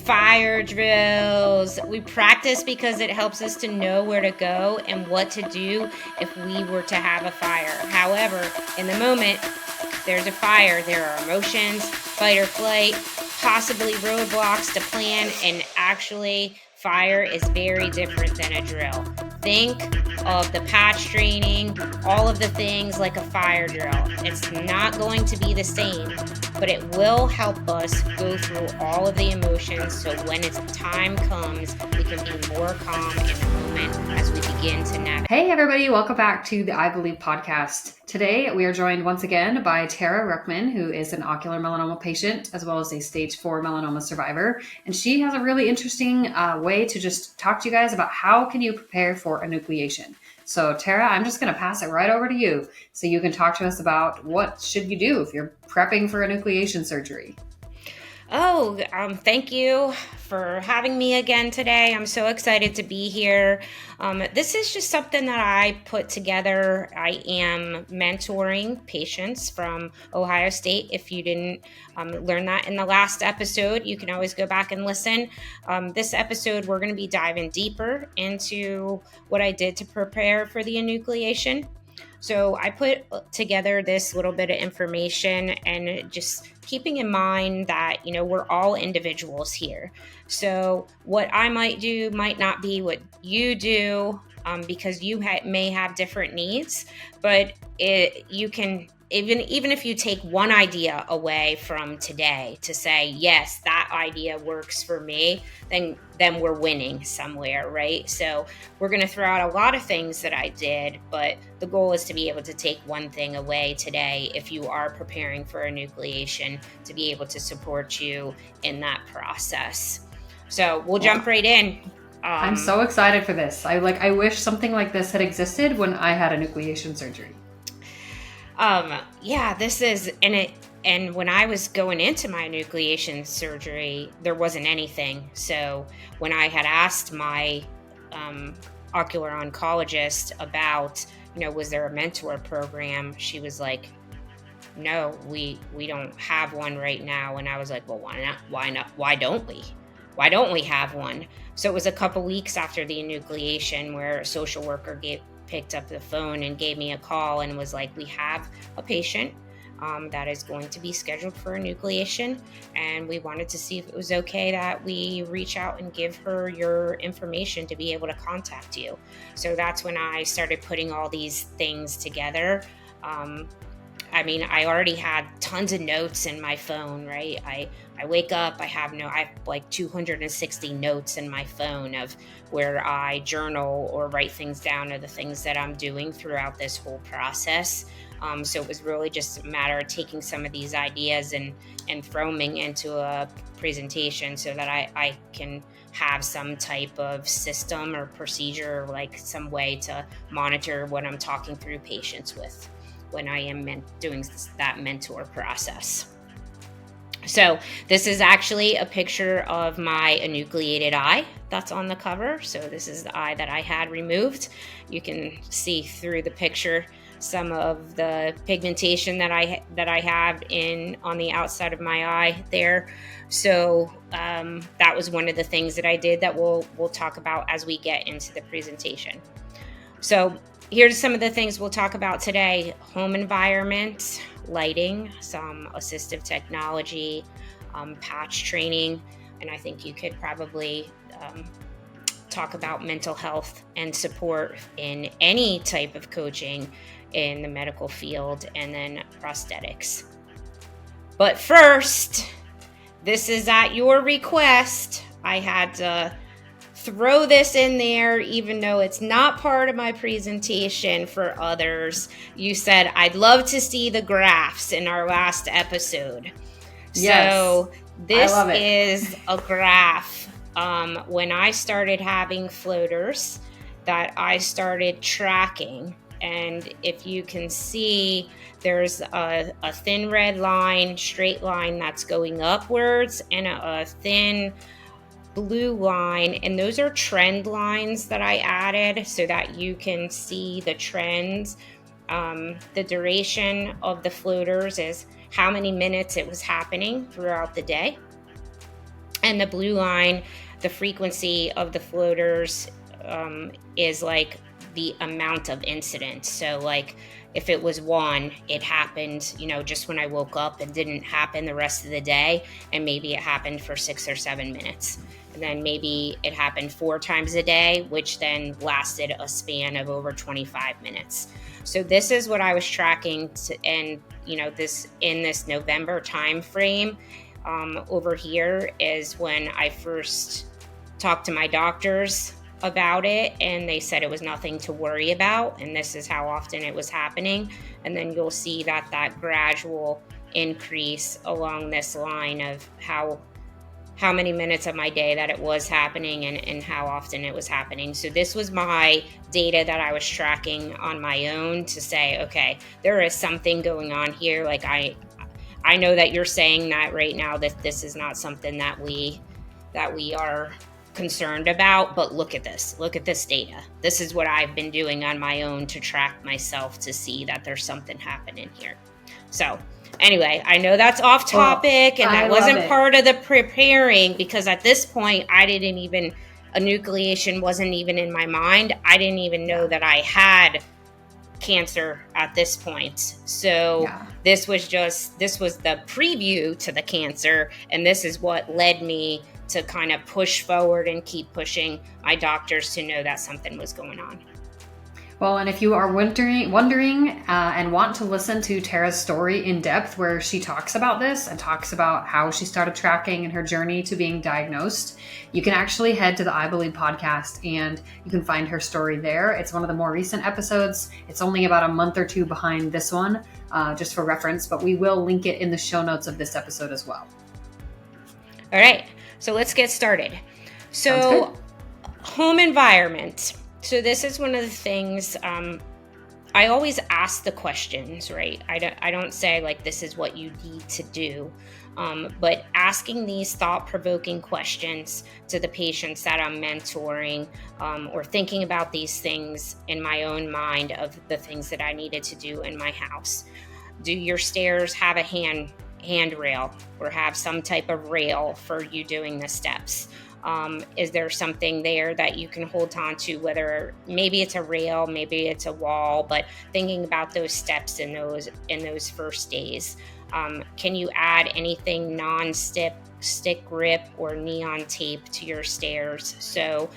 Fire drills. We practice because it helps us to know where to go and what to do if we were to have a fire. However, in the moment, there's a fire. There are emotions, fight or flight, possibly roadblocks to plan, and actually, fire is very different than a drill. Think of the patch training, all of the things like a fire drill. It's not going to be the same, but it will help us go through all of the emotions so when its time comes, we can be more calm in the moment as we begin to navigate. Hey everybody, welcome back to the I Believe podcast. Today we are joined once again by Tara Ruckman, who is an ocular melanoma patient as well as a stage 4 melanoma survivor. And she has a really interesting way to just talk to you guys about how can you prepare for enucleation. So Tara, I'm just going to pass it right over to you so you can talk to us about what should you do if you're prepping for enucleation surgery. Thank you for having me again today. I'm so excited to be here. This is just something that I put together. I am mentoring patients from Ohio State. If you didn't learn that in the last episode, you can always go back and listen. This episode, we're going to be diving deeper into what I did to prepare for the enucleation. So I put together this little bit of information and just keeping in mind that, we're all individuals here. So what I might do might not be what you do because you may have different needs, but you can, even if you take one idea away from today to say, yes, that idea works for me, then we're winning somewhere, right? So we're going to throw out a lot of things that I did, but the goal is to be able to take one thing away today if you are preparing for enucleation to be able to support you in that process. So we'll jump right in. I'm so excited for this. I wish something like this had existed when I had enucleation surgery. This is, and when I was going into my enucleation surgery, there wasn't anything. So when I had asked my ocular oncologist about, was there a mentor program? She was like, no, we don't have one right now. And I was like, well, why not? Why don't we? Why don't we have one? So it was a couple weeks after the enucleation where a social worker picked up the phone and gave me a call and was like, we have a patient that is going to be scheduled for enucleation, and we wanted to see if it was okay that we reach out and give her your information to be able to contact you. So that's when I started putting all these things together. I already had tons of notes in my phone, right? I wake up, I have like 260 notes in my phone of where I journal or write things down of the things that I'm doing throughout this whole process. So it was really just a matter of taking some of these ideas and throwing into a presentation so that I can have some type of system or procedure, like some way to monitor what I'm talking through patients with when I am doing that mentor process. So this is actually a picture of my enucleated eye that's on the cover. So this is the eye that I had removed. You can see through the picture some of the pigmentation that I have on the outside of my eye there. So that was one of the things that I did that we'll talk about as we get into the presentation. So here's some of the things we'll talk about today: home environment, lighting, some assistive technology, patch training, and I think you could probably talk about mental health and support in any type of coaching in the medical field, and then prosthetics. But first, this is at your request. I had to throw this in there, even though it's not part of my presentation for others. You said, I'd love to see the graphs in our last episode. Yes, so this is a graph. When I started having floaters that I started tracking. And if you can see, there's a thin red line, straight line that's going upwards, and a thin blue line, and those are trend lines that I added so that you can see the trends. The duration of the floaters is how many minutes it was happening throughout the day. And the blue line, the frequency of the floaters, is like the amount of incidents. So like if it was one, it happened, just when I woke up and didn't happen the rest of the day. And maybe it happened for 6 or 7 minutes. And then maybe it happened 4 times a day, which then lasted a span of over 25 minutes. So this is what I was tracking and this in this November time frame. Over here is when I first talked to my doctors about it, and they said it was nothing to worry about, and this is how often it was happening. And then you'll see that gradual increase along this line of how many minutes of my day that it was happening and how often it was happening. So this was my data that I was tracking on my own to say, okay, there is something going on here. Like I know that you're saying that right now, that this is not something that we are concerned about, but look at this data. This is what I've been doing on my own to track myself to see that there's something happening here. So anyway, I know that's off topic, and that wasn't part of the preparing, because at this point enucleation wasn't even in my mind. I didn't even know that I had cancer at this point. So this was the preview to the cancer, and this is what led me to kind of push forward and keep pushing my doctors to know that something was going on. Well, and if you are wondering and want to listen to Tara's story in depth, where she talks about this and talks about how she started tracking and her journey to being diagnosed, you can actually head to the I Believe podcast and you can find her story there. It's one of the more recent episodes. It's only about a month or two behind this one, just for reference, but we will link it in the show notes of this episode as well. All right, so let's get started. So home environment. So this is one of the things I always ask the questions, right? I don't say like this is what you need to do, but asking these thought-provoking questions to the patients that I'm mentoring, or thinking about these things in my own mind of the things that I needed to do in my house. Do your stairs have a handrail or have some type of rail for you doing the steps? Is there something there that you can hold on to, whether maybe it's a rail, maybe it's a wall, but thinking about those steps in those first days. Can you add anything non-stick grip or neon tape to your stairs? So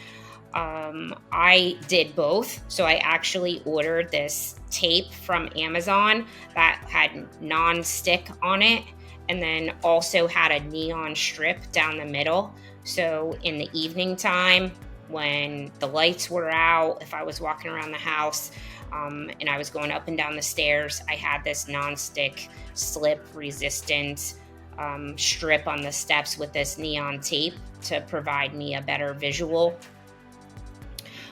I did both. So I actually ordered this tape from Amazon that had non-stick on it, and then also had a neon strip down the middle. So in the evening time, when the lights were out, if I was walking around the house and I was going up and down the stairs, I had this non-stick slip resistant strip on the steps with this neon tape to provide me a better visual.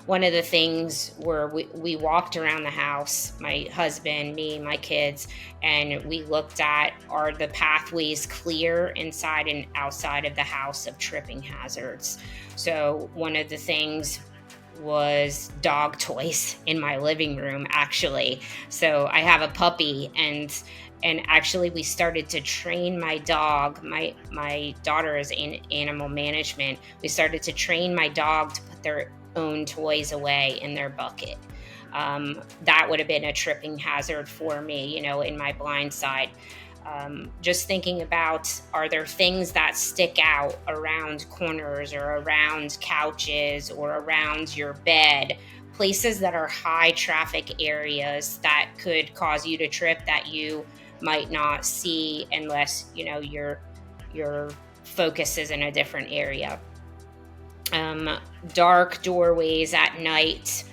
One of the things where we walked around the house, my husband, me, my kids, and we looked at, are the pathways clear inside and outside of the house of tripping hazards? So one of the things was dog toys in my living room, actually. So I have a puppy, and actually we started to train my dog. My daughter is in animal management. We started to train my dog to put their own toys away in their bucket. That would have been a tripping hazard for me, in my blind side. Just thinking about, are there things that stick out around corners or around couches or around your bed, places that are high traffic areas that could cause you to trip that you might not see unless, your focus is in a different area. Dark doorways at night.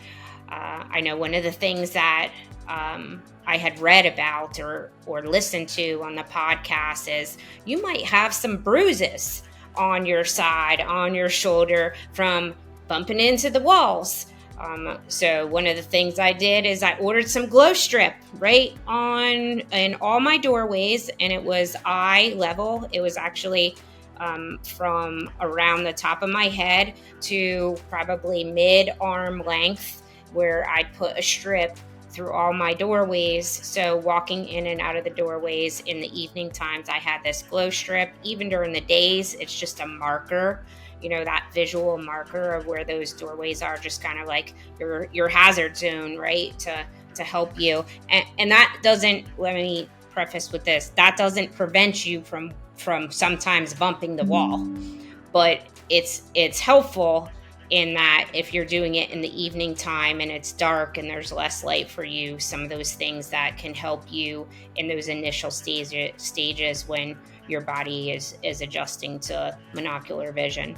I know one of the things that I had read about or listened to on the podcast is you might have some bruises on your side, on your shoulder from bumping into the walls. So one of the things I did is I ordered some glow strip right in all my doorways, and it was eye level. It was actually from around the top of my head to probably mid-arm length, where I'd put a strip through all my doorways. So walking in and out of the doorways in the evening times, I had this glow strip. Even during the days, it's just a marker, that visual marker of where those doorways are, just kind of like your hazard zone, right? To help you. And that doesn't, let me preface with this, that doesn't prevent you from sometimes bumping the wall, but it's helpful in that if you're doing it in the evening time and it's dark and there's less light for you, some of those things that can help you in those initial stages when your body is adjusting to monocular vision.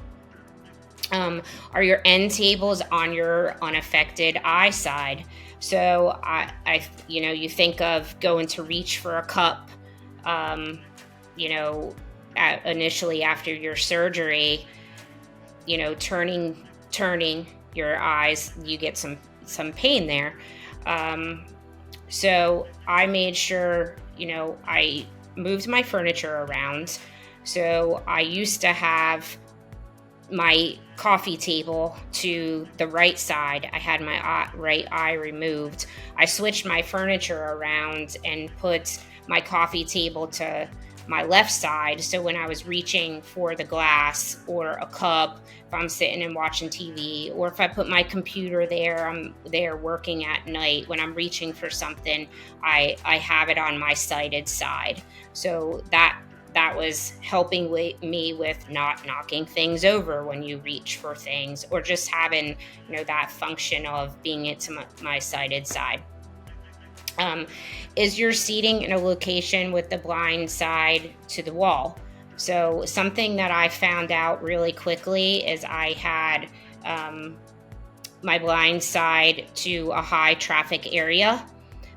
Are your end tables on your unaffected eye side? So you think of going to reach for a cup, initially after your surgery, turning your eyes, you get some pain there. So I made sure, I moved my furniture around. So I used to have my coffee table to the right side. I had my right eye removed. I switched my furniture around and put my coffee table to my left side. So when I was reaching for the glass or a cup, if I'm sitting and watching TV, or if I put my computer there, I'm there working at night. When I'm reaching for something, I have it on my sighted side. So that was helping me with not knocking things over when you reach for things, or just having, that function of being it to my sighted side. Is your seating in a location with the blind side to the wall? So something that I found out really quickly is I had my blind side to a high traffic area,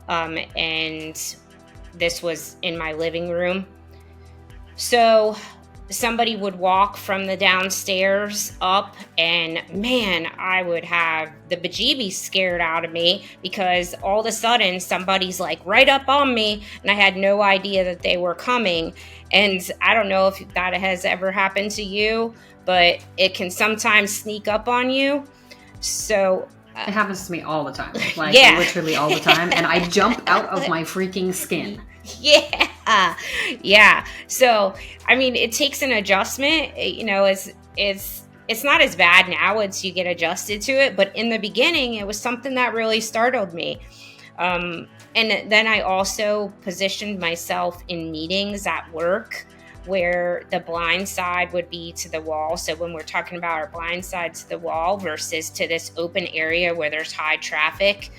and this was in my living room. So somebody would walk from the downstairs up, and man, I would have the bejeebies scared out of me, because all of a sudden somebody's like right up on me and I had no idea that they were coming. And I don't know if that has ever happened to you, but it can sometimes sneak up on you. So it happens to me all the time, like literally all the time, and I jump out of my freaking skin. Yeah. So, I mean, it takes an adjustment, it's not as bad now once you get adjusted to it, but in the beginning, it was something that really startled me. And then I also positioned myself in meetings at work where the blind side would be to the wall. So when we're talking about our blind side to the wall versus to this open area where there's high traffic.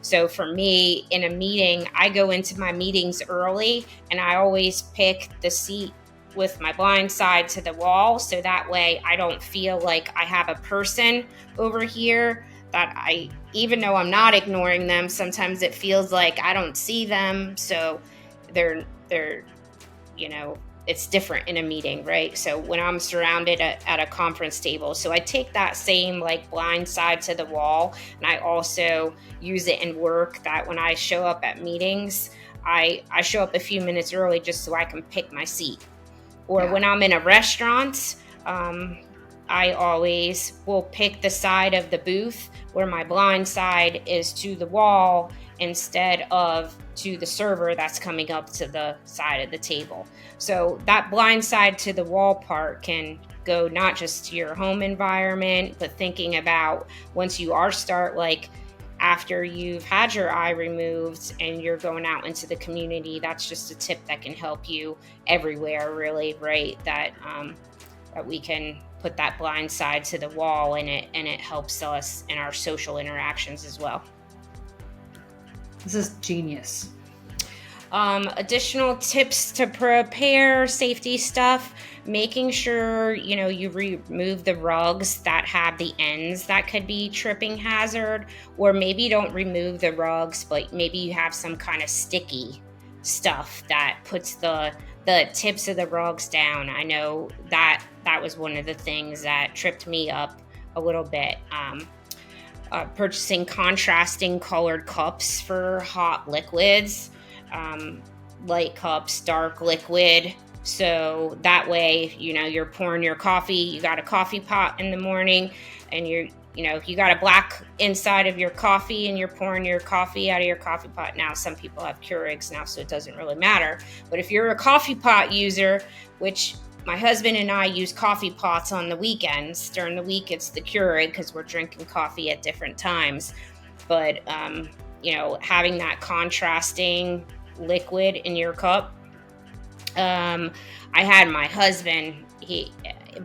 So for me, in a meeting, I go into my meetings early and I always pick the seat with my blind side to the wall. So that way I don't feel like I have a person over here that even though I'm not ignoring them, sometimes it feels like I don't see them. So they're it's different in a meeting, right? So when I'm surrounded at a conference table, so I take that same blind side to the wall, and I also use it in work, that when I show up at meetings, I show up a few minutes early just so I can pick my seat. Or when I'm in a restaurant, I always will pick the side of the booth where my blind side is to the wall instead of to the server that's coming up to the side of the table. So that blind side to the wall part can go not just to your home environment, but thinking about once you after you've had your eye removed and you're going out into the community, that's just a tip that can help you everywhere, really, right? That we can put that blind side to the wall, and it helps us in our social interactions as well. This is genius. Additional tips to prepare safety stuff, making sure, you remove the rugs that have the ends that could be tripping hazard, or maybe don't remove the rugs, but maybe you have some kind of sticky stuff that puts the tips of the rugs down. I know that was one of the things that tripped me up a little bit. Purchasing contrasting colored cups for hot liquids, light cups, dark liquid. So that way, you're pouring your coffee, you got a coffee pot in the morning, and if you got a black inside of your coffee and you're pouring your coffee out of your coffee pot, now some people have Keurigs now, so it doesn't really matter. But if you're a coffee pot user, which my husband and I use coffee pots on the weekends, during the week it's the Keurig because we're drinking coffee at different times. But, having that contrasting liquid in your cup. I had my husband, he,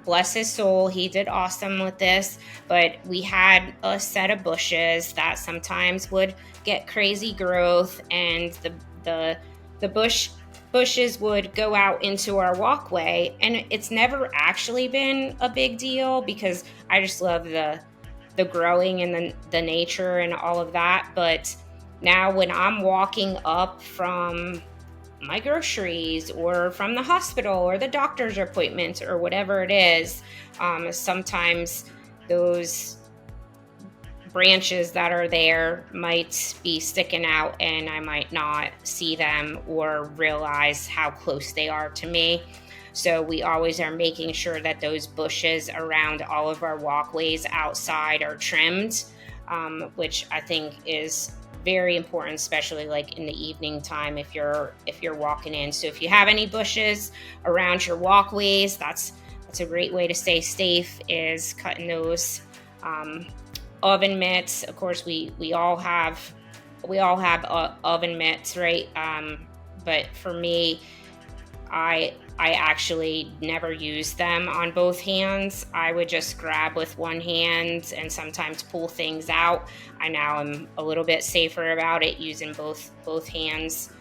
bless his soul, he did awesome with this, but we had a set of bushes that sometimes would get crazy growth, and the bushes would go out into our walkway, and it's never actually been a big deal because I just love the growing and the nature and all of that. But now when I'm walking up from my groceries or from the hospital or the doctor's appointments or whatever it is, sometimes those branches that are there might be sticking out and I might not see them or realize how close they are to me. So we always are making sure that those bushes around all of our walkways outside are trimmed, which I think is very important, especially like in the evening time if you're walking in. So if you have any bushes around your walkways, that's a great way to stay safe, is cutting those. Oven mitts, of course, we all have oven mitts, right? But for me, I actually never use them on both hands. I would just grab with one hand and sometimes pull things out. I now am a little bit safer about it using both hands.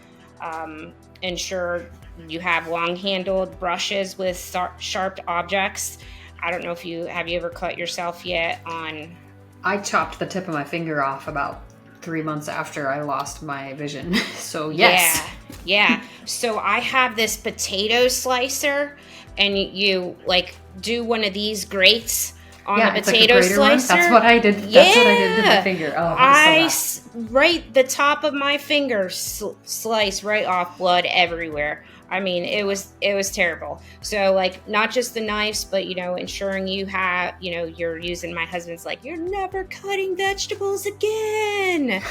Ensure you have long-handled brushes with sharp objects. I don't know if have you ever cut yourself yet on... I chopped the tip of my finger off about 3 months after I lost my vision. So yes. Yeah. So I have this potato slicer, and you like do one of these grates on the potato slicer. One. That's what I did. That's what I did with my finger. Oh, right, the top of my finger slice right off, blood everywhere. I mean, it was terrible. So like, not just the knives, but ensuring you have, you're using, my husband's like, you're never cutting vegetables again.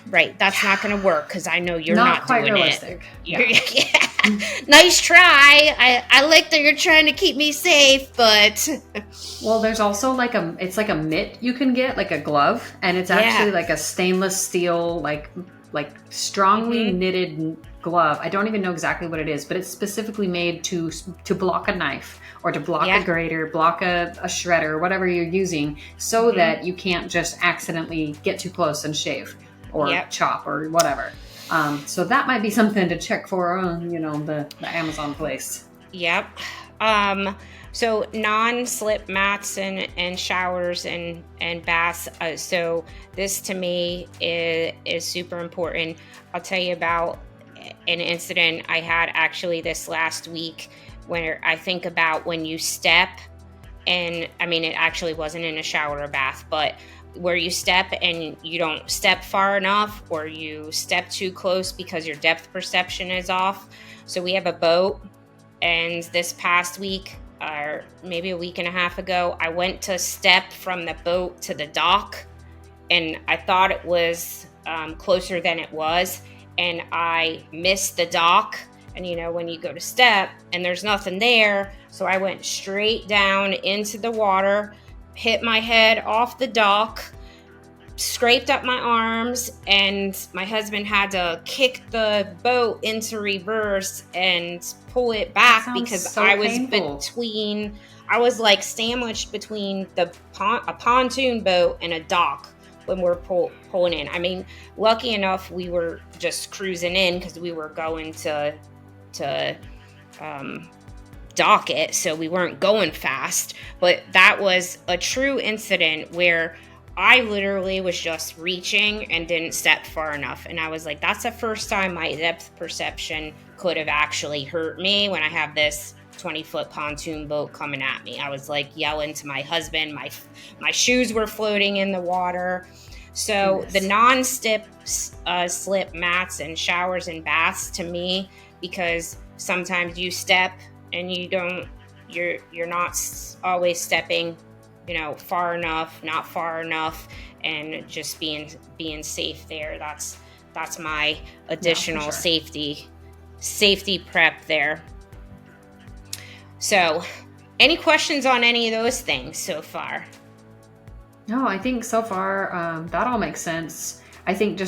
Right, that's not going to work because I know you're not quite doing realistic. It. Yeah. Nice try. I like that you're trying to keep me safe, but well, there's also it's like a mitt you can get, like a glove, and it's actually like a stainless steel, like strongly knitted glove. I don't even know exactly what it is, but it's specifically made to block a knife or to block a grater, block a shredder, whatever you're using, so that you can't just accidentally get too close and shave or chop or whatever. So that might be something to check for on, the Amazon place. Yep. So non-slip mats and showers and baths. So this to me is super important. I'll tell you about an incident I had actually this last week, where I think about when you step, and I mean, it actually wasn't in a shower or bath, but where you step and you don't step far enough, or you step too close because your depth perception is off. So we have a boat, and this past week, or maybe a week and a half ago, I went to step from the boat to the dock, and I thought it was closer than it was, and I missed the dock. And when you go to step and there's nothing there, so I went straight down into the water, hit my head off the dock, scraped up my arms, and my husband had to kick the boat into reverse and pull it back because so I was painful. I was like sandwiched between a pontoon boat and a dock when we're pulling in. I mean, lucky enough, we were just cruising in because we were going to dock it, so we weren't going fast. But that was a true incident where I literally was just reaching and didn't step far enough. And I was like, that's the first time my depth perception could have actually hurt me, when I have this 20-foot pontoon boat coming at me. I was like yelling to my husband. My shoes were floating in the water. So the non-slip slip mats and showers and baths to me, because sometimes you step and you're not always stepping far enough, not far enough, and just being safe there. That's my additional for sure. safety prep there. So, any questions on any of those things so far? No, I think so far that all makes sense. I think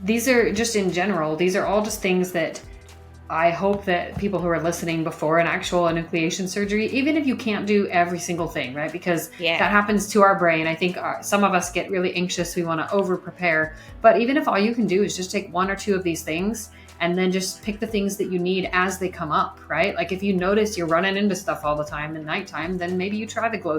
these are just in general, these are all just things that I hope that people who are listening before an actual enucleation surgery, even if you can't do every single thing, right? Because Yeah. that happens to our brain. I think some of us get really anxious. We want to over prepare. But even if all you can do is just take one or two of these things and then just pick the things that you need as they come up, right? Like if you notice you're running into stuff all the time at nighttime, then maybe you try the glow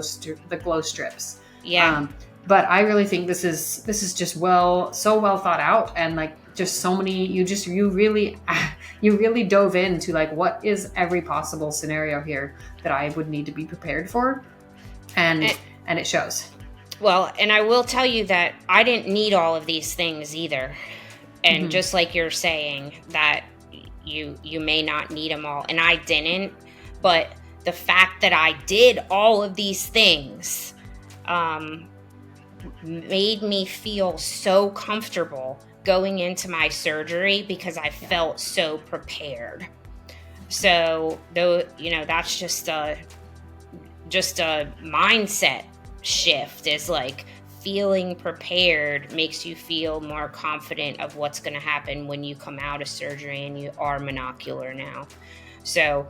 strips. Yeah. But I really think this is just so well thought out, and like just so many, you really dove into like what is every possible scenario here that I would need to be prepared for, and it shows. Well, and I will tell you that I didn't need all of these things either. And just like you're saying that you may not need them all, and I didn't, but the fact that I did all of these things made me feel so comfortable going into my surgery because I felt so prepared. So that's just a mindset shift, is like feeling prepared makes you feel more confident of what's going to happen when you come out of surgery and you are monocular now. So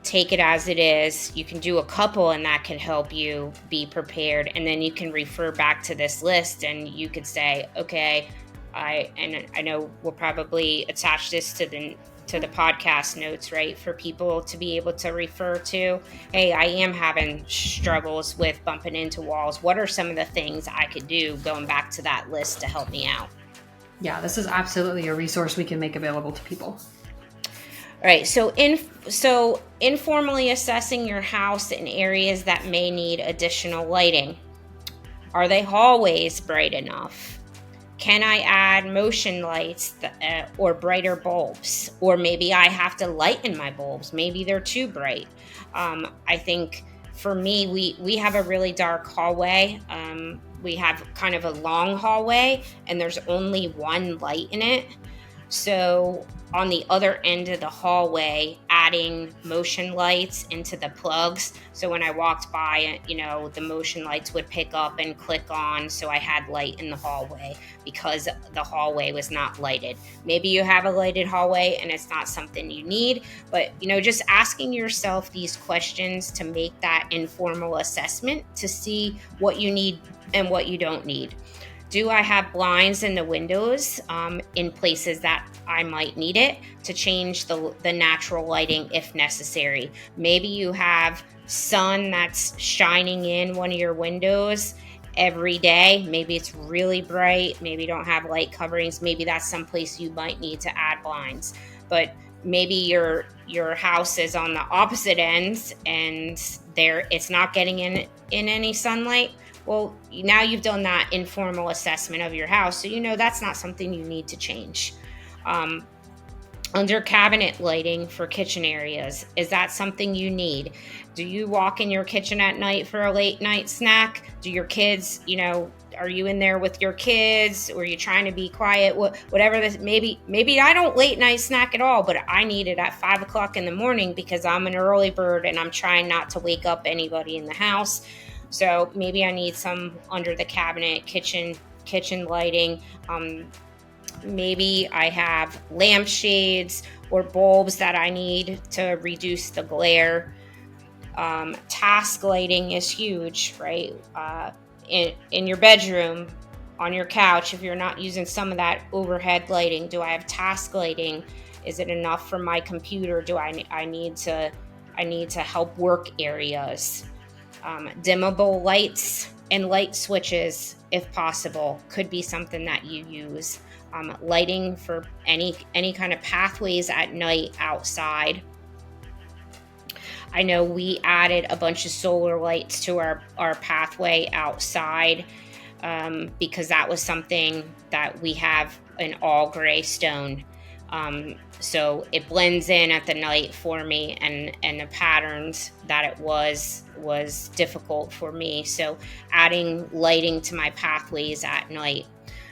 take it as it is. You can do a couple and that can help you be prepared. And then you can refer back to this list and you could say, okay, I know we'll probably attach this to the podcast notes, right? For people to be able to refer to, hey, I am having struggles with bumping into walls. What are some of the things I could do, going back to that list, to help me out? Yeah, this is absolutely a resource we can make available to people. All right, so informally assessing your house in areas that may need additional lighting. Are they hallways bright enough? Can I add motion lights or brighter bulbs? Or maybe I have to lighten my bulbs. Maybe they're too bright. I think for me, we have a really dark hallway. We have kind of a long hallway and there's only one light in it. So on the other end of the hallway, adding motion lights into the plugs. So when I walked by, the motion lights would pick up and click on. So I had light in the hallway because the hallway was not lighted. Maybe you have a lighted hallway and it's not something you need, but just asking yourself these questions to make that informal assessment to see what you need and what you don't need. Do I have blinds in the windows in places that I might need it to change the natural lighting if necessary? Maybe you have sun that's shining in one of your windows every day. Maybe it's really bright. Maybe you don't have light coverings. Maybe that's someplace you might need to add blinds. But maybe your house is on the opposite ends and it's not getting in any sunlight. Well, now you've done that informal assessment of your house, so that's not something you need to change. Under cabinet lighting for kitchen areas, is that something you need? Do you walk in your kitchen at night for a late night snack? Do your kids, are you in there with your kids, or are you trying to be quiet? Whatever this, maybe I don't late night snack at all, but I need it at 5 o'clock in the morning because I'm an early bird and I'm trying not to wake up anybody in the house. So maybe I need some under the cabinet kitchen lighting. Maybe I have lampshades or bulbs that I need to reduce the glare. Task lighting is huge, right? In your bedroom, on your couch, if you're not using some of that overhead lighting, do I have task lighting? Is it enough for my computer? Do I need to help work areas? Dimmable lights and light switches, if possible, could be something that you use. Lighting for any kind of pathways at night outside. I know we added a bunch of solar lights to our pathway outside because that was something that we have an all gray stone. So it blends in at the night for me, and the patterns that it was difficult for me. So adding lighting to my pathways at night.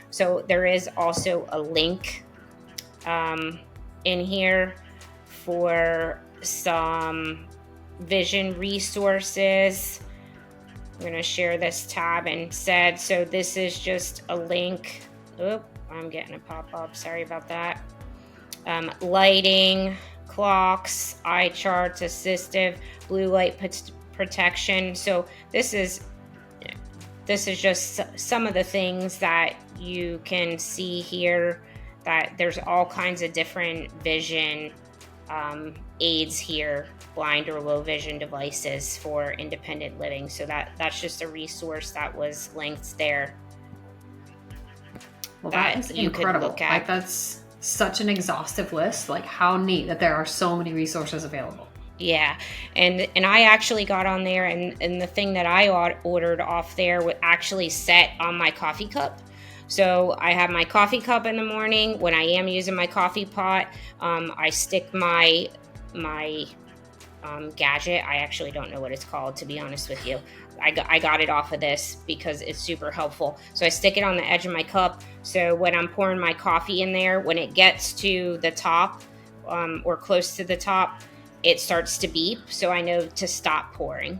So there is also a link um, in here for some vision resources. I'm going to share this tab instead. So this is just a link. Oh, I'm getting a pop-up. Sorry about that. Lighting, clocks, eye charts, assistive, blue light protection. So this is just some of the things that you can see here, that there's all kinds of different vision aids here, blind or low vision devices for independent living. So that's just a resource that was linked there. Well, that is incredible. Like, that's such an exhaustive list. Like, how neat that there are so many resources available. Yeah, and I actually got on there, and the thing that I ordered off there would actually set on my coffee cup. So I have my coffee cup in the morning. When I am using my coffee pot, I stick my gadget. I actually don't know what it's called, to be honest with you. I got it off of this because it's super helpful. So I stick it on the edge of my cup. So when I'm pouring my coffee in there, when it gets to the top or close to the top, it starts to beep. So I know to stop pouring.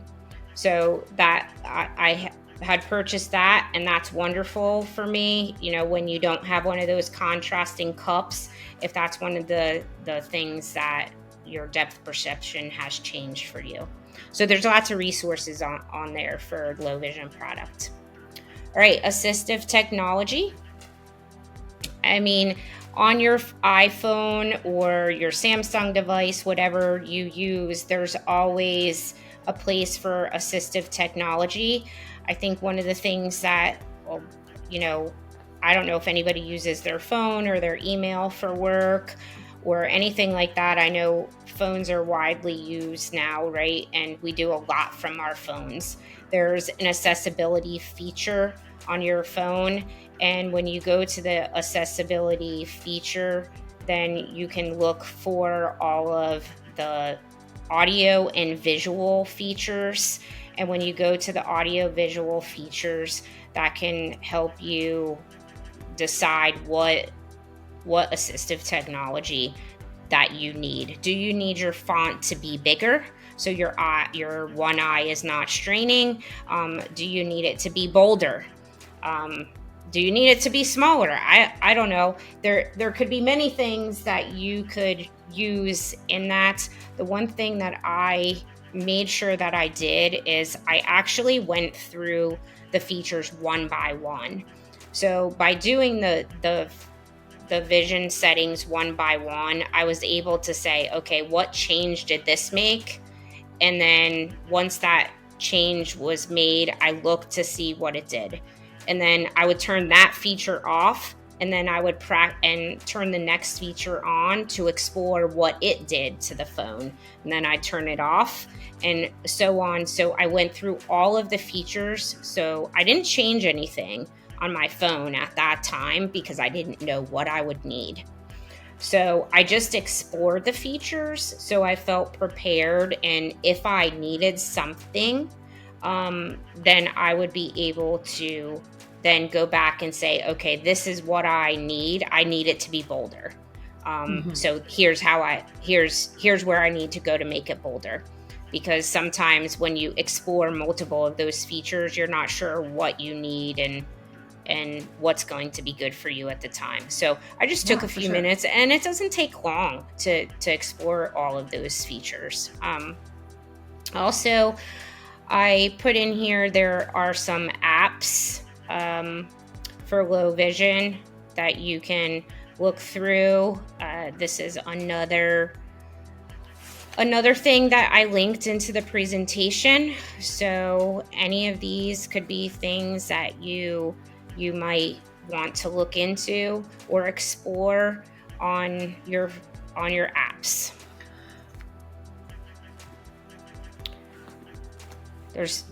So that I had purchased that, and that's wonderful for me. You know, when you don't have one of those contrasting cups, if that's one of the things that your depth perception has changed for you. So there's lots of resources on there for low vision product. All right, assistive technology. I mean, on your iPhone or your Samsung device, whatever you use, there's always a place for assistive technology. I think one of the things that, well, you know, I don't know if anybody uses their phone or their email for work or anything like that. I know phones are widely used now, right? And we do a lot from our phones. There's an accessibility feature on your phone. And when you go to the accessibility feature, then you can look for all of the audio and visual features. And when you go to the audio visual features, that can help you decide what assistive technology that you need. Do you need your font to be bigger so your one eye is not straining? Do you need it to be bolder? Do you need it to be smaller? I don't know. There could be many things that you could use in that. The one thing that I made sure that I did is I actually went through the features one by one. So by doing the vision settings one by one, I was able to say, okay, what change did this make? And then once that change was made, I looked to see what it did. And then I would turn that feature off, and then I would and turn the next feature on to explore what it did to the phone. And then I'd turn it off, and so on. So I went through all of the features. So I didn't change anything on my phone at that time because I didn't know what I would need. So I just explored the features, so I felt prepared. And if I needed something, then I would be able to then go back and say, okay, this is what I need. I need it to be bolder. So here's where I need to go to make it bolder. Because sometimes when you explore multiple of those features, you're not sure what you need and what's going to be good for you at the time. So I just took a few minutes, and it doesn't take long to explore all of those features. Also, I put in here, there are some apps for low vision that you can look through. This is another thing that I linked into the presentation. So any of these could be things that you might want to look into or explore on your apps.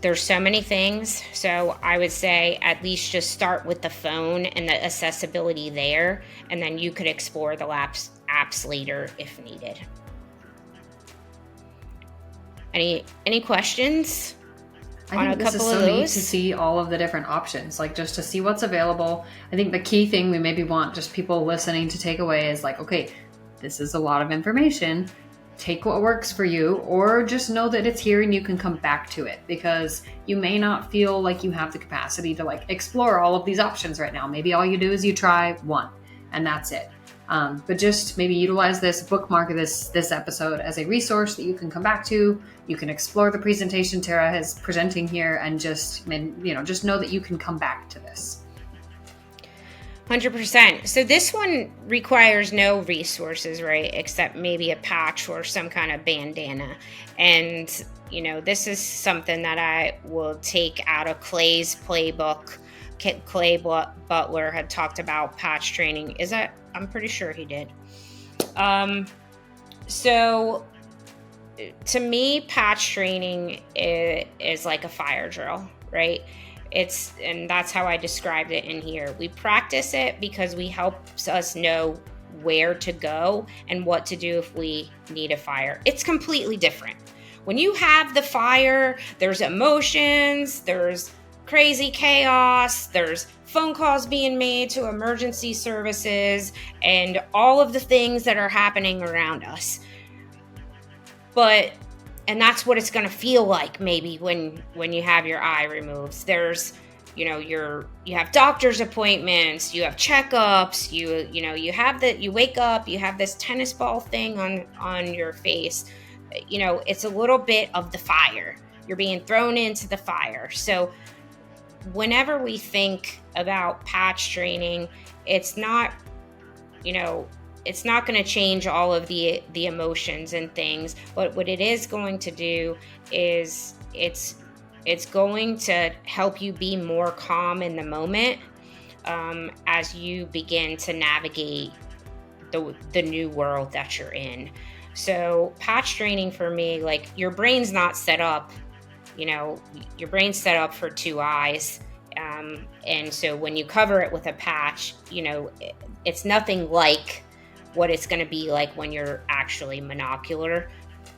There's so many things. So I would say at least just start with the phone and the accessibility there, and then you could explore the apps later if needed. Any questions on a this is couple so of neat those? to see all of the different options, like just to see what's available. I think the key thing we maybe want just people listening to take away is like, okay, this is a lot of information. Take what works for you, or just know that it's here and you can come back to it, because you may not feel like you have the capacity to like explore all of these options right now. Maybe all you do is you try one and that's it. But just maybe utilize this, bookmark this episode as a resource that you can come back to. You can explore the presentation Tara is presenting here, and just know that you can come back to this. 100%. So this one requires no resources, right? Except maybe a patch or some kind of bandana. And, this is something that I will take out of Clay's playbook. Clay Butler had talked about patch training. I'm pretty sure he did. So to me, patch training is like a fire drill, right? And that's how I described it in here. We practice it because we helps us know where to go and what to do if we need a fire. It's completely different. When you have the fire, there's emotions, there's crazy chaos, there's phone calls being made to emergency services, and all of the things that are happening around us. And that's what it's going to feel like maybe when you have your eye removed. There's, you have doctor's appointments, you have checkups, you wake up, you have this tennis ball thing on your face. It's a little bit of the fire. You're being thrown into the fire. So whenever we think about patch training, it's not going to change all of the emotions and things, but what it is going to do is it's going to help you be more calm in the moment as you begin to navigate the new world that you're in. So patch training for me, like your brain's not set up, your brain's set up for two eyes. And so when you cover it with a patch, it's nothing like what it's going to be like when you're actually monocular.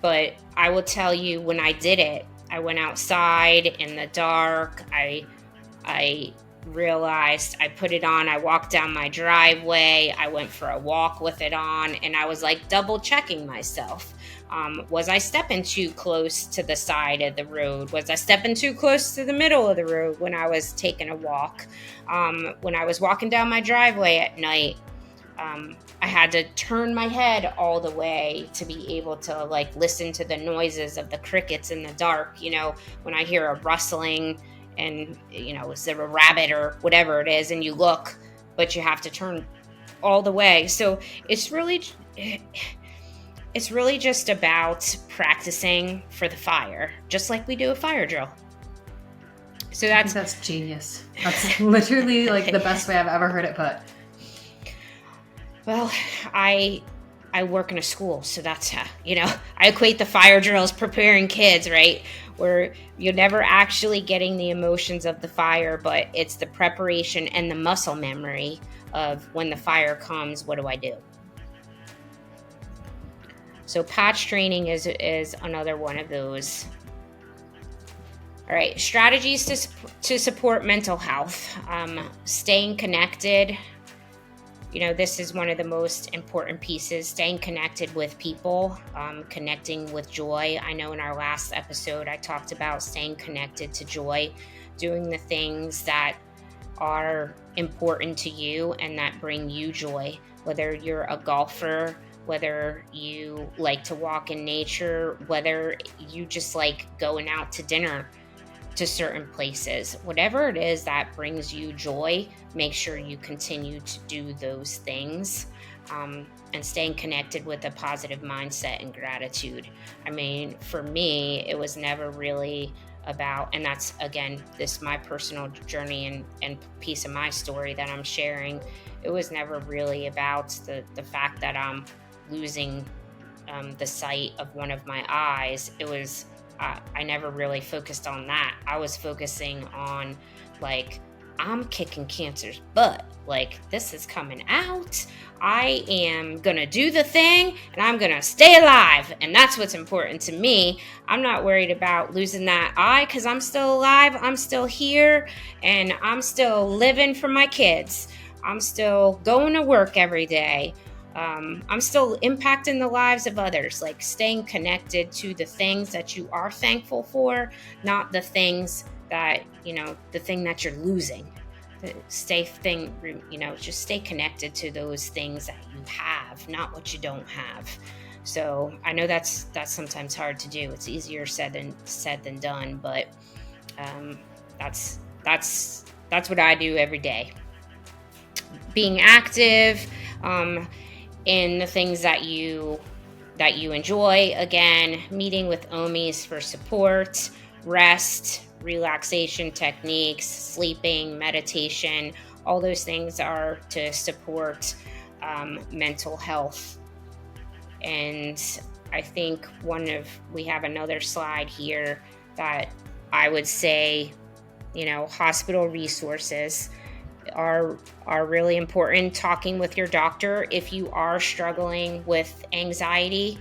But I will tell you, when I did it, I went outside in the dark. I realized I put it on. I walked down my driveway. I went for a walk with it on, and I was like double checking myself. Was I stepping too close to the side of the road? Was I stepping too close to the middle of the road when I was taking a walk? When I was walking down my driveway at night, I had to turn my head all the way to be able to like listen to the noises of the crickets in the dark. When I hear a rustling and, is there a rabbit or whatever it is, and you look, but you have to turn all the way. So it's really just about practicing for the fire, just like we do a fire drill. So that's genius. That's literally like the best way I've ever heard it put. Well, I work in a school, so that's how, I equate the fire drills preparing kids, right? Where you're never actually getting the emotions of the fire, but it's the preparation and the muscle memory of when the fire comes, what do I do? So patch training is another one of those. All right, strategies to support mental health. Staying connected. This is one of the most important pieces, staying connected with people, connecting with joy. I know in our last episode, I talked about staying connected to joy, doing the things that are important to you and that bring you joy, whether you're a golfer, whether you like to walk in nature, whether you just like going out to dinner to certain places. Whatever it is that brings you joy, make sure you continue to do those things, and staying connected with a positive mindset and gratitude. I mean, for me, it was never really about, and that's, again, this my personal journey and piece of my story that I'm sharing. It was never really about the fact that I'm losing the sight of one of my eyes. It was I never really focused on that. I was focusing on like I'm kicking cancer's butt. Like, this is coming out. I am going to do the thing and I'm going to stay alive. And that's what's important to me. I'm not worried about losing that eye because I'm still alive. I'm still here and I'm still living for my kids. I'm still going to work every day. I'm still impacting the lives of others, like staying connected to the things that you are thankful for, not the things that, the thing that you're losing. Just stay connected to those things that you have, not what you don't have. So I know that's sometimes hard to do. It's easier said than done, but that's what I do every day. Being active in the things that you enjoy. Again, meeting with OMIs for support, rest, relaxation techniques, sleeping, meditation, all those things are to support mental health. And I think we have another slide here that I would say, hospital resources are really important. Talking with your doctor if you are struggling with anxiety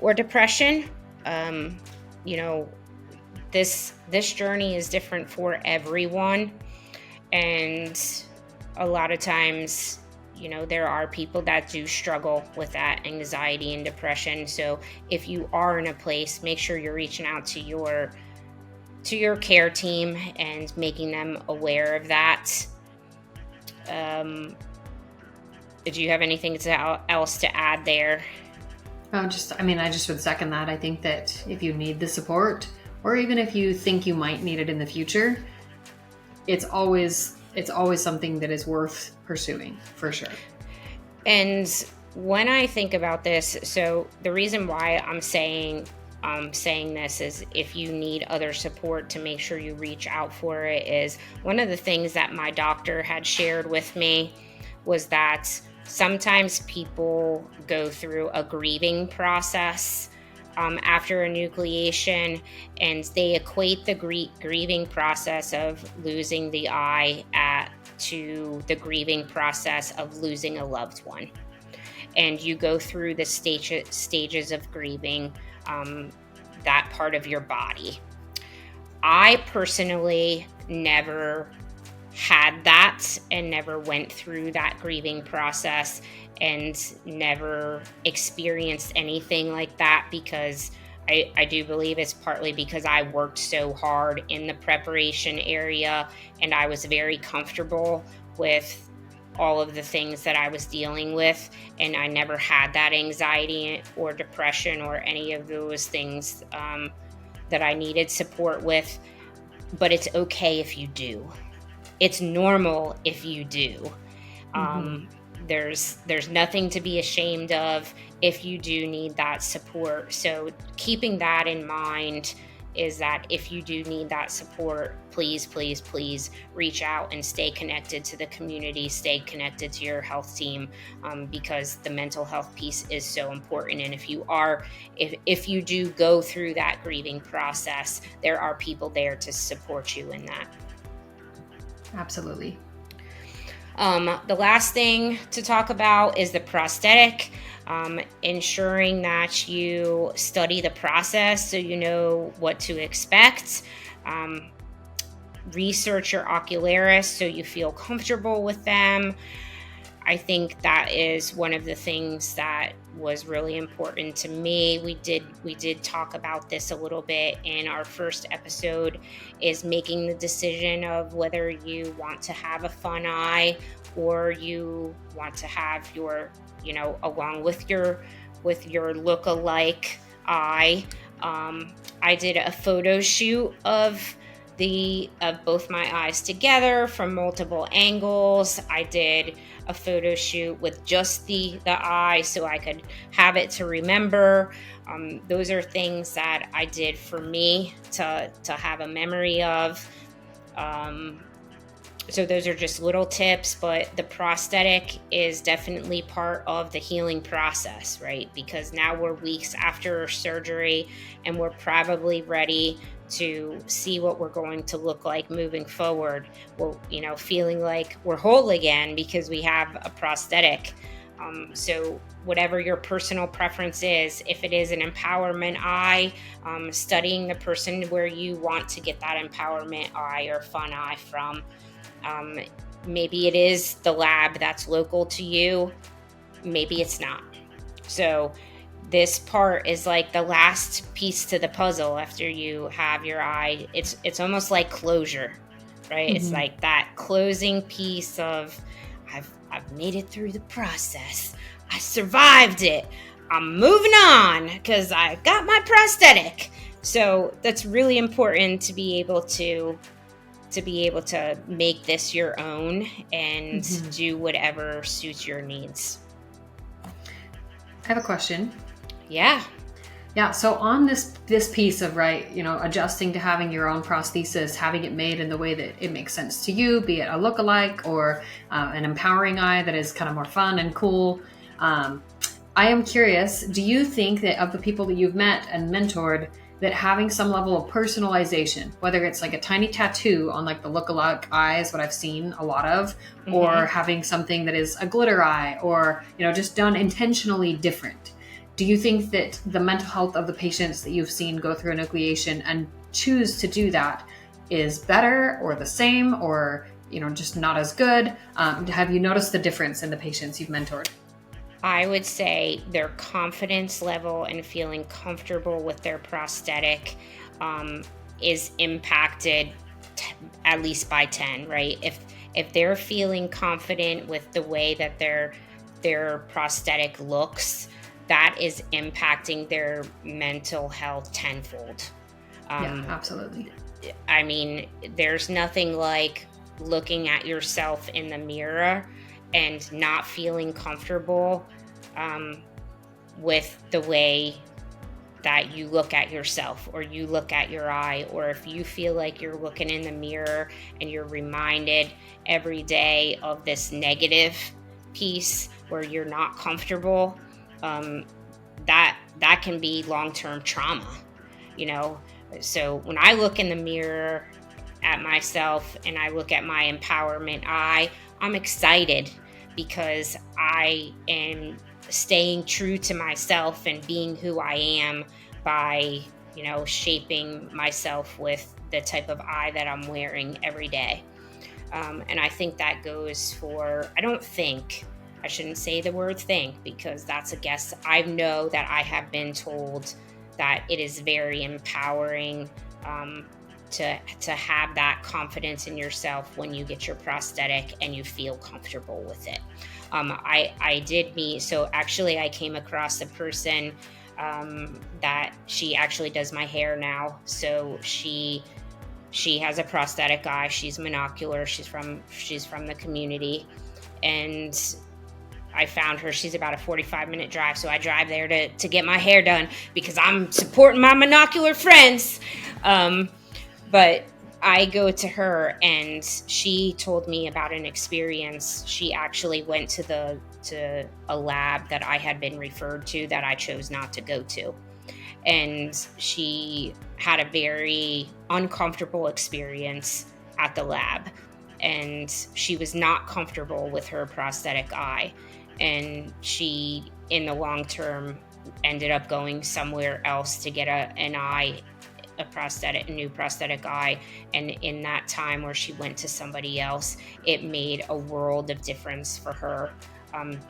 or depression. This journey is different for everyone, and a lot of times, there are people that do struggle with that anxiety and depression. So if you are in a place, make sure you're reaching out to your care team and making them aware of that. Did you have anything else to add there? I just would second that. I think that if you need the support, or even if you think you might need it in the future, it's always something that is worth pursuing, for sure. And when I think about this, so the reason why I'm saying this is, if you need other support, to make sure you reach out for it, is one of the things that my doctor had shared with me was that sometimes people go through a grieving process after enucleation, and they equate the grieving process of losing the eye to the grieving process of losing a loved one. And you go through the stages of grieving that part of your body. I personally never had that and never went through that grieving process and never experienced anything like that, because I do believe it's partly because I worked so hard in the preparation area and I was very comfortable with all of the things that I was dealing with, and I never had that anxiety or depression or any of those things that I needed support with. But it's okay if you do. It's normal if you do. There's nothing to be ashamed of if you do need that support. So keeping that in mind is that if you do need that support, please, please, please reach out and stay connected to the community, stay connected to your health team, because the mental health piece is so important. And if you do go through that grieving process, there are people there to support you in that. Absolutely. The last thing to talk about is the prosthetic. Ensuring that you study the process so you know what to expect. Research your ocularist so you feel comfortable with them. I think that is one of the things that was really important to me. We did talk about this a little bit in our first episode, is making the decision of whether you want to have a fun eye or you want to have your, along with your look-alike eye. I did a photo shoot of both my eyes together from multiple angles. I did a photo shoot with just the eye so I could have it to remember. Those are things that I did for me to have a memory of. So those are just little tips, but the prosthetic is definitely part of the healing process, right? Because now we're weeks after surgery and we're probably ready to see what we're going to look like moving forward. Well, feeling like we're whole again because we have a prosthetic. So whatever your personal preference is, if it is an empowerment eye, studying the person where you want to get that empowerment eye or fun eye from. Maybe it is the lab that's local to you. Maybe it's not. So this part is like the last piece to the puzzle after you have your eye. It's almost like closure, right? It's like that closing piece of I've made it through the process. I survived it. I'm moving on because I got my prosthetic. So that's really important to be able to make this your own and do whatever suits your needs. I have a question. Yeah. Yeah. So on this piece of, right, adjusting to having your own prosthesis, having it made in the way that it makes sense to you, be it a lookalike or an empowering eye that is kind of more fun and cool. I am curious, do you think that of the people that you've met and mentored, that having some level of personalization, whether it's like a tiny tattoo on like the lookalike eye is what I've seen a lot of, or having something that is a glitter eye or, just done intentionally different. Do you think that the mental health of the patients that you've seen go through enucleation and choose to do that is better or the same or, just not as good? Have you noticed the difference in the patients you've mentored? I would say their confidence level and feeling comfortable with their prosthetic is impacted at least by 10, right? If they're feeling confident with the way that their prosthetic looks, that is impacting their mental health tenfold. Yeah, absolutely. I mean, there's nothing like looking at yourself in the mirror and not feeling comfortable with the way that you look at yourself or you look at your eye, or if you feel like you're looking in the mirror and you're reminded every day of this negative piece where you're not comfortable, that can be long-term trauma, So when I look in the mirror at myself and I look at my empowerment eye, I'm excited because I am staying true to myself and being who I am by, shaping myself with the type of eye that I'm wearing every day. And I think that goes for, I shouldn't say the word think because that's a guess. I know that I have been told that it is very empowering to have that confidence in yourself when you get your prosthetic and you feel comfortable with it. I did meet, so actually I came across a person that she actually does my hair now. So she has a prosthetic eye. She's monocular. She's from the community, and I found her. She's about a 45-minute drive, so I drive there to get my hair done because I'm supporting my monocular friends. But I go to her, and she told me about an experience. She actually went to a lab that I had been referred to that I chose not to go to. And she had a very uncomfortable experience at the lab. And she was not comfortable with her prosthetic eye. And she, in the long term, ended up going somewhere else to get a new prosthetic eye. And in that time where she went to somebody else, it made a world of difference for her,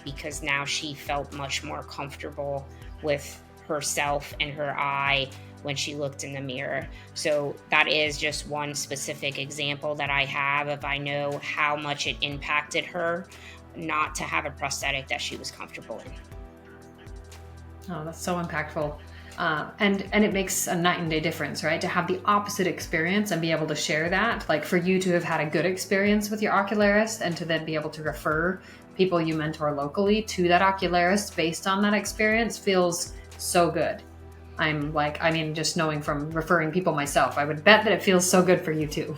because now she felt much more comfortable with herself and her eye when she looked in the mirror. So that is just one specific example that I have of, I know how much it impacted her not to have a prosthetic that she was comfortable in. Oh, that's so impactful. And it makes a night and day difference, right? To have the opposite experience and be able to share that, like for you to have had a good experience with your ocularist and to then be able to refer people you mentor locally to that ocularist based on that experience feels so good. Just knowing from referring people myself, I would bet that it feels so good for you too.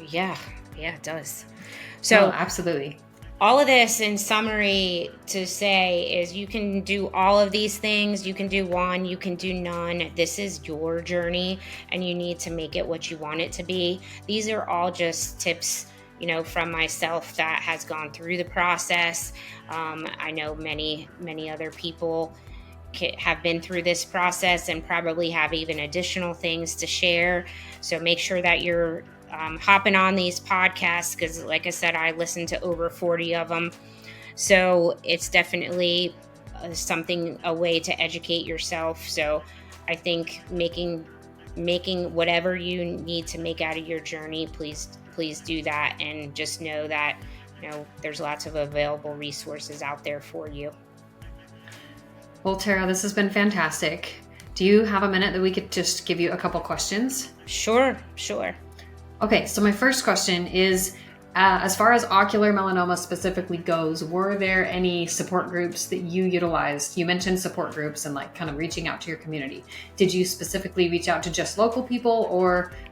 Yeah, it does. So absolutely. all of this in summary to say is you can do all of these things. You can do one, you can do none. This is your journey and you need to make it what you want it to be. These are all just tips, from myself that has gone through the process. I know many other people have been through this process and probably have even additional things to share. So make sure that you're hopping on these podcasts because, like I said, I listened to over 40 of them. So it's definitely a way to educate yourself. So I think making whatever you need to make out of your journey, please do that, and just know that there's lots of available resources out there for you. Well, Tara, this has been fantastic. Do you have a minute that we could just give you a couple questions? Sure. Okay, so my first question is, as far as ocular melanoma specifically goes, were there any support groups that you utilized? You mentioned support groups and kind of reaching out to your community. Did you specifically reach out to just local people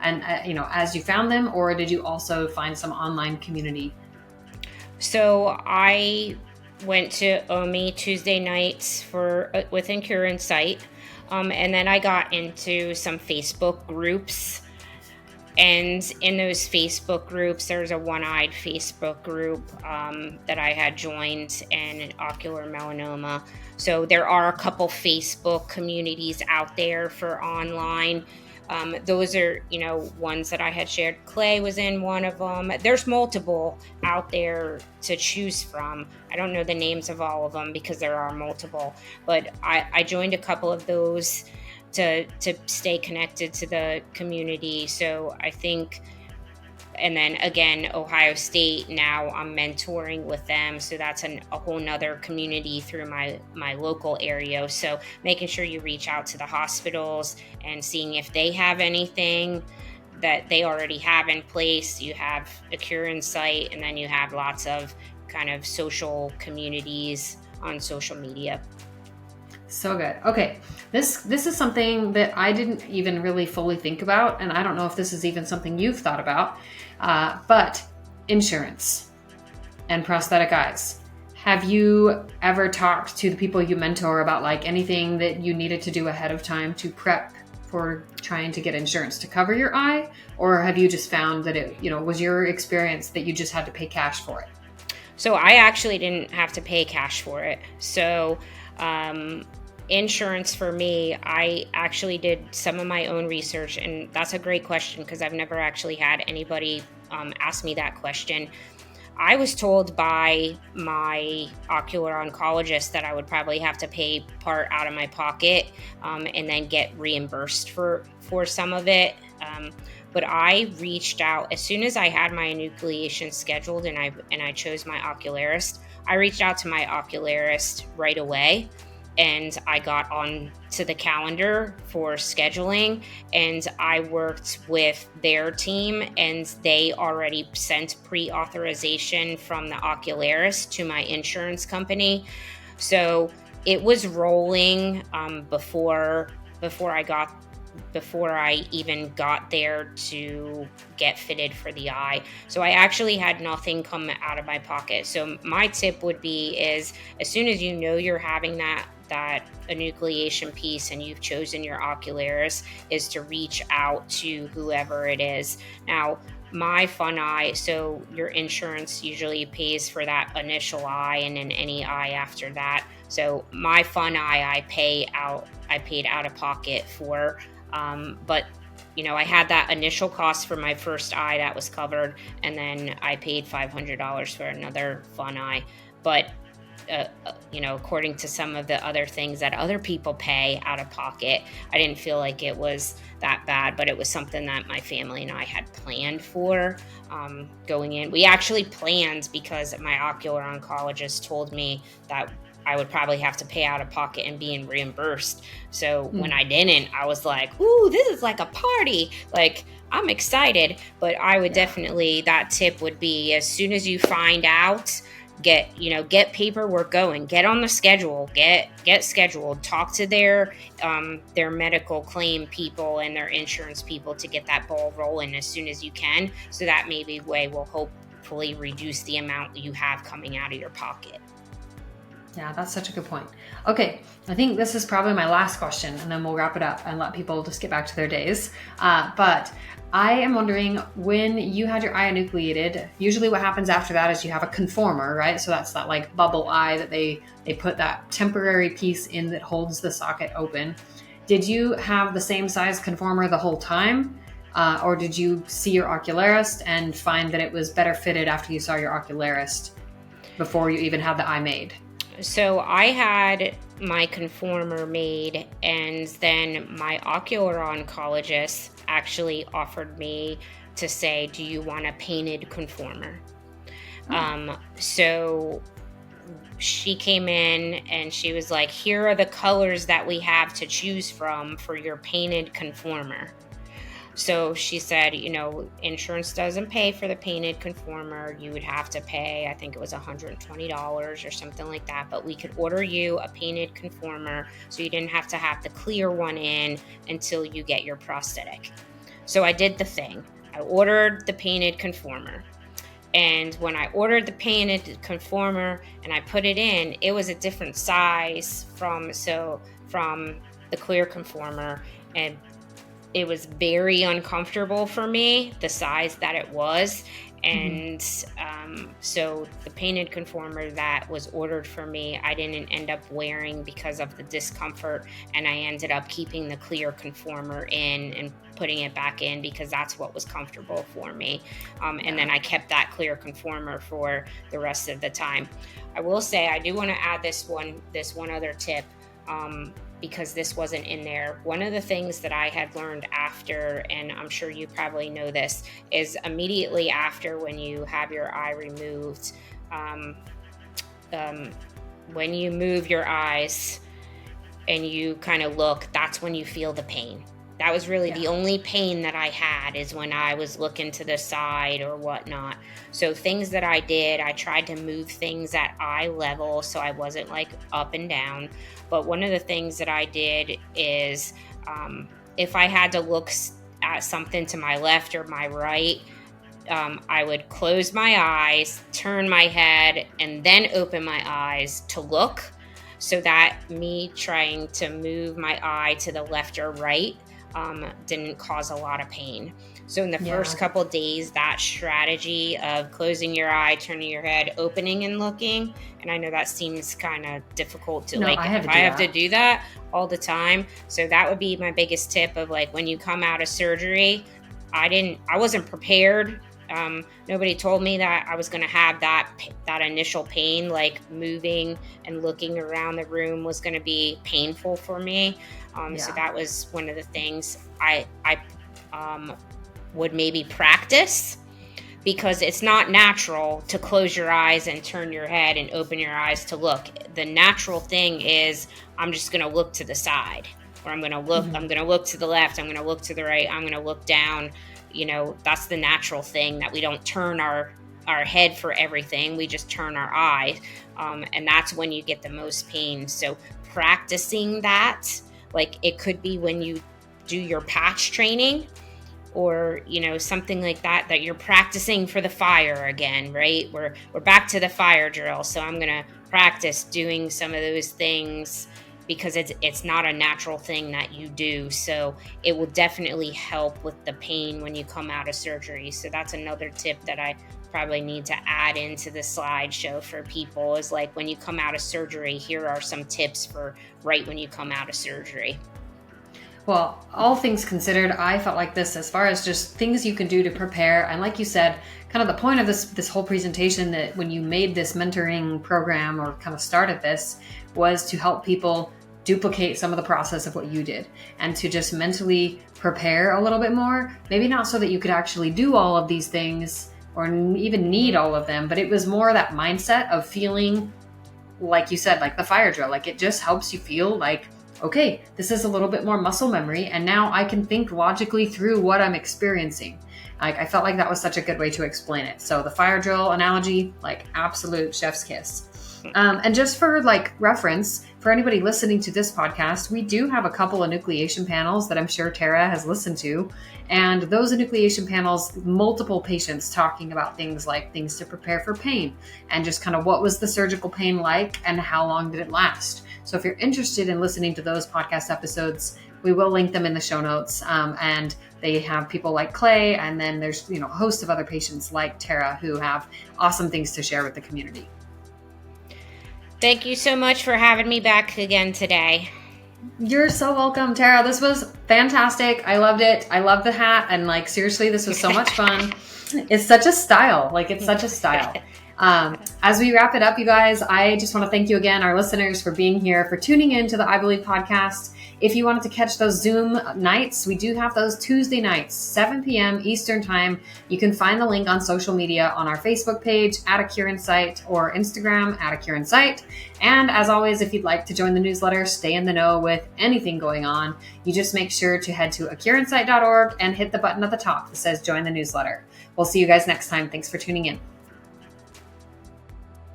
as you found them, or did you also find some online community? So I went to OMI Tuesday nights with Enucleation, and then I got into some Facebook groups. And in those Facebook groups, there's a one-eyed Facebook group that I had joined, and an ocular melanoma. So there are a couple Facebook communities out there for online. Those are, ones that I had shared. Clay was in one of them. There's multiple out there to choose from. I don't know the names of all of them because there are multiple, but I joined a couple of those to stay connected to the community. So I think, and then again, Ohio State, now I'm mentoring with them. So that's a whole nother community through my local area. So making sure you reach out to the hospitals and seeing if they have anything that they already have in place. You have a Cure site, and then you have lots of kind of social communities on social media. So good. Okay. This is something that I didn't even really fully think about, and I don't know if this is even something you've thought about, but insurance and prosthetic eyes. Have you ever talked to the people you mentor about anything that you needed to do ahead of time to prep for trying to get insurance to cover your eye? Or have you just found that it, was your experience that you just had to pay cash for it? So I actually didn't have to pay cash for it. So insurance for me, I actually did some of my own research, and that's a great question because I've never actually had anybody ask me that question. I was told by my ocular oncologist that I would probably have to pay part out of my pocket and then get reimbursed for some of it. But I reached out as soon as I had my enucleation scheduled, and I chose my ocularist. I reached out to my ocularist right away, and I got on to the calendar for scheduling, and I worked with their team, and they already sent pre-authorization from the ocularist to my insurance company. So it was rolling before I even got there to get fitted for the eye. So I actually had nothing come out of my pocket. So my tip would be is, as soon as you're having that enucleation piece and you've chosen your ocularist, is to reach out to whoever it is. Now, my fun eye, so your insurance usually pays for that initial eye and then any eye after that. So my fun eye, I paid out of pocket for, but I had that initial cost for my first eye that was covered, and then I paid $500 for another fun eye. But according to some of the other things that other people pay out of pocket, I didn't feel like it was that bad, but it was something that my family and I had planned for going in. We actually planned because my ocular oncologist told me that I would probably have to pay out of pocket and being reimbursed. So when I didn't, I was like, ooh, this is like a party. Like, I'm excited. But I would definitely, that tip would be, as soon as you find out, get paperwork going, get on the schedule, get scheduled, talk to their medical claim people and their insurance people to get that ball rolling as soon as you can. So that maybe way will hopefully reduce the amount you have coming out of your pocket. Yeah, that's such a good point. Okay, I think this is probably my last question, and then we'll wrap it up and let people just get back to their days. But I am wondering, when you had your eye enucleated, usually what happens after that is you have a conformer, right? So that's that like bubble eye that they put that temporary piece in that holds the socket open. Did you have the same size conformer the whole time? Or did you see your ocularist and find that it was better fitted after you saw your ocularist before you even had the eye made? So I had my conformer made, and then my ocular oncologist actually offered me to say, do you want a painted conformer? So she came in and she was like, here are the colors that we have to choose from for your painted conformer. So she said, insurance doesn't pay for the painted conformer. You would have to pay, I think it was $120 or something like that. But we could order you a painted conformer so you didn't have to have the clear one in until you get your prosthetic. So I did the thing. I ordered the painted conformer. And when I ordered the painted conformer and I put it in, it was a different size from the clear conformer, and it was very uncomfortable for me, the size that it was. And so the painted conformer that was ordered for me, I didn't end up wearing because of the discomfort. And I ended up keeping the clear conformer in and putting it back in because that's what was comfortable for me. And then I kept that clear conformer for the rest of the time. I will say, I do want to add this one other tip. Because this wasn't in there. One of the things that I had learned after, and I'm sure you probably know this, is immediately after when you have your eye removed, when you move your eyes and you kind of look, that's when you feel the pain. That was really the only pain that I had, is when I was looking to the side or whatnot. So things that I did, I tried to move things at eye level so I wasn't like up and down. But one of the things that I did is if I had to look at something to my left or my right, I would close my eyes, turn my head, and then open my eyes to look, so that me trying to move my eye to the left or right didn't cause a lot of pain. So in the first couple of days, that strategy of closing your eye, turning your head, opening and looking, and I know that seems kind of difficult to I have to do that all the time. So that would be my biggest tip of like, when you come out of surgery, I wasn't prepared. Nobody told me that I was going to have that initial pain, like moving and looking around the room was going to be painful for me. So that was one of the things I would maybe practice, because it's not natural to close your eyes and turn your head and open your eyes to look. The natural thing is, I'm just going to look to the side, or I'm going to look, I'm going to look to the left, I'm going to look to the right, I'm going to look down. That's the natural thing, that we don't turn our head for everything. We just turn our eye. And that's when you get the most pain. So practicing that, like it could be when you do your patch training, or, something like that you're practicing for the fire again, right? We're back to the fire drill. So I'm going to practice doing some of those things, because it's not a natural thing that you do. So it will definitely help with the pain when you come out of surgery. So that's another tip that I probably need to add into the slideshow for people, is like, when you come out of surgery, here are some tips for right when you come out of surgery. Well, all things considered, I felt like this, as far as just things you can do to prepare. And like you said, kind of the point of this whole presentation, that when you made this mentoring program or kind of started this, was to help people duplicate some of the process of what you did, and to just mentally prepare a little bit more. Maybe not so that you could actually do all of these things or even need all of them, but it was more that mindset of feeling, like you said, like the fire drill. Like, it just helps you feel like, okay, this is a little bit more muscle memory, and now I can think logically through what I'm experiencing. Like, I felt like that was such a good way to explain it. So the fire drill analogy, like absolute chef's kiss. And just for like reference, for anybody listening to this podcast, we do have a couple enucleation panels that I'm sure Tara has listened to. And those enucleation panels, multiple patients talking about things like things to prepare for pain and just kind of what was the surgical pain like and how long did it last. So if you're interested in listening to those podcast episodes, we will link them in the show notes. And they have people like Clay, and then there's, a host of other patients like Tara who have awesome things to share with the community. Thank you so much for having me back again today. You're so welcome, Tara. This was fantastic. I loved it. I love the hat. And like, seriously, this was so much fun. It's such a style. As we wrap it up, you guys, I just want to thank you again, our listeners, for being here, for tuning in to the I Believe podcast. If you wanted to catch those Zoom nights, we do have those Tuesday nights, 7 p.m. Eastern time. You can find the link on social media on our Facebook page, @ACureInsight, or Instagram, @ACureInsight. And as always, if you'd like to join the newsletter, stay in the know with anything going on, you just make sure to head to ACureInsight.org and hit the button at the top that says join the newsletter. We'll see you guys next time. Thanks for tuning in.